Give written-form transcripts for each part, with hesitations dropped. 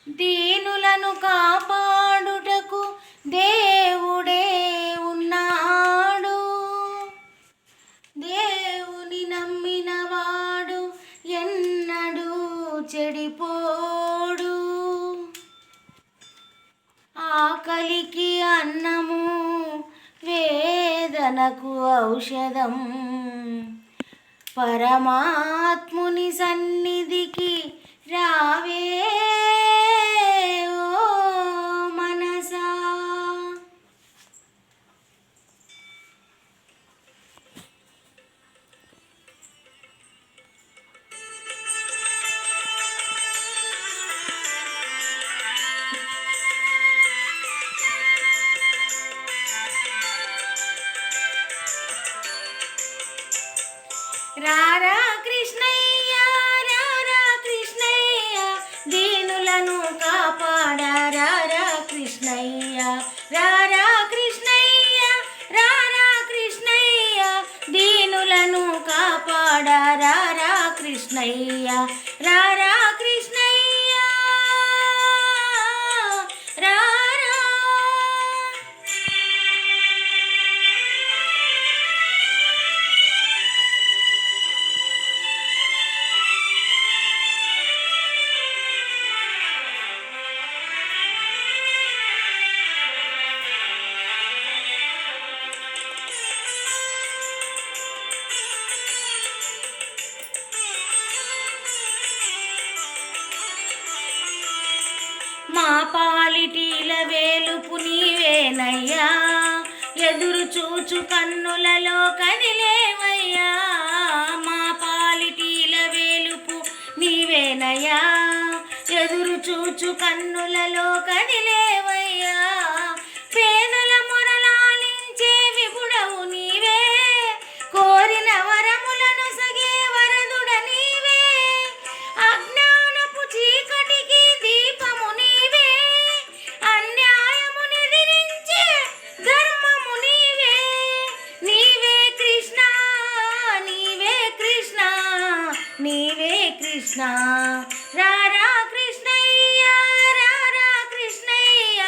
దీనులను కాపాడుటకు దేవుడే ఉన్నాడు. దేవుని నమ్మినవాడు ఎన్నడూ చెడిపోడు. ఆకలికి అన్నము, వేదనకు ఔషధం. పరమాత్ముని సన్నిధికి రావే ఓ మనసా. రారా కృష్ణయ్య, రారా కృష్ణయ్య, దీనులను కాపాడా రారా కృష్ణయ్య. రారా కృష్ణయ్య, రారా కృష్ణయ్య, దీనులను కాపాడా రారా కృష్ణయ్య. రారా కృష్ణయ్య, రారా. మా పాలిటీల వేలుపు నీవేనయ్యా, ఎదురు చూచు కన్నులలో కదిలేవయ్యా. మా పాలిటీల వేలుపు నీవేనయ్యా, ఎదురు చూచు కన్నులలో కదిలేవయ్యా. పేదల మొరలాలించే విపుడవు నీవే, కోరిన వరములను సగే వరదుడ నీవే. అజ్ఞానపు చీకటికి దీపము నీవే, అన్యాయము నిదిరించే ధర్మము నీవే. నీవే కృష్ణ, నీవే కృష్ణ, నీవే కృష్ణ. రారా కృష్ణయ్య, రారా కృష్ణయ్య,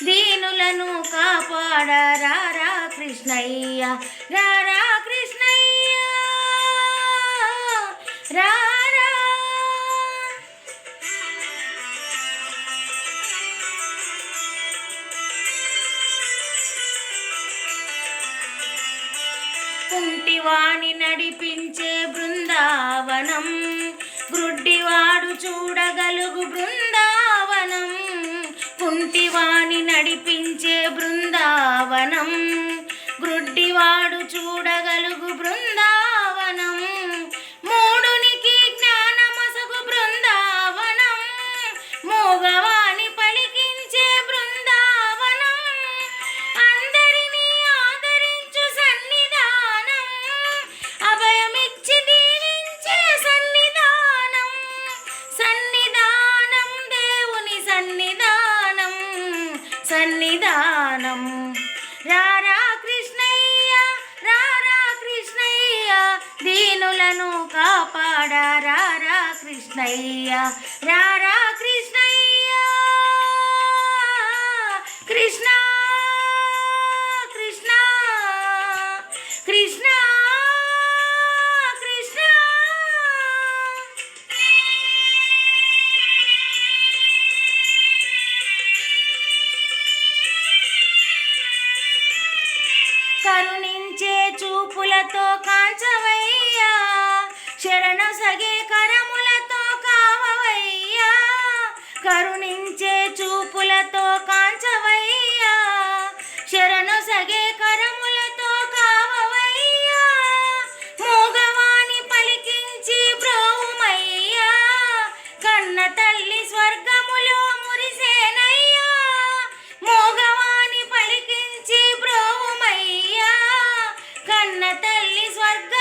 దీనులను కాపాడా రారా కృష్ణయ్య. రారా కృష్ణయ్య, రారా. కుంటివాణి నడిపించే బృందావనం, గ్రుడ్డివాడు చూడగలుగు బృందావనం. కుంటివాణి నడిపించే బృందావనం, గ్రుడ్డివాడు చూడగలుగు బృందావనం. మూడునికి జ్ఞానమసగు బృందావనం, మూగవాణి పలికించే బృందావనం. అందరినీ ఆదరించు సన్నిధానం, అభయమిచ్చి దీవించే సన్నిధానం. సన్నిధానం, దేవుని సన్నిధానం, సన్నిధానం. రారా కృష్ణయ్య, రారా కృష్ణయ్య, దీనులను కాపాడా రారా కృష్ణయ్య. రారా కృష్ణయ్య, కృష్ణ కృష్ణ కృష్ణ కృష్ణ. కరుణించే చూపులతో కాంచవయ్యా, శరణ సగే కరములతో కావవయ్యా. కరుణించే చూపులతో కాంచవయ్యా, శరణ సగే కరములతో కావవయ్యా. మూగవాణి పలికించి బ్రోవుమయ్యా, కన్న తల్లి స్వర్గములో మురిసేనయ్యా. మూగవాణి పలికించి బ్రోవుమయ్యా, కన్న తల్లి స్వర్గ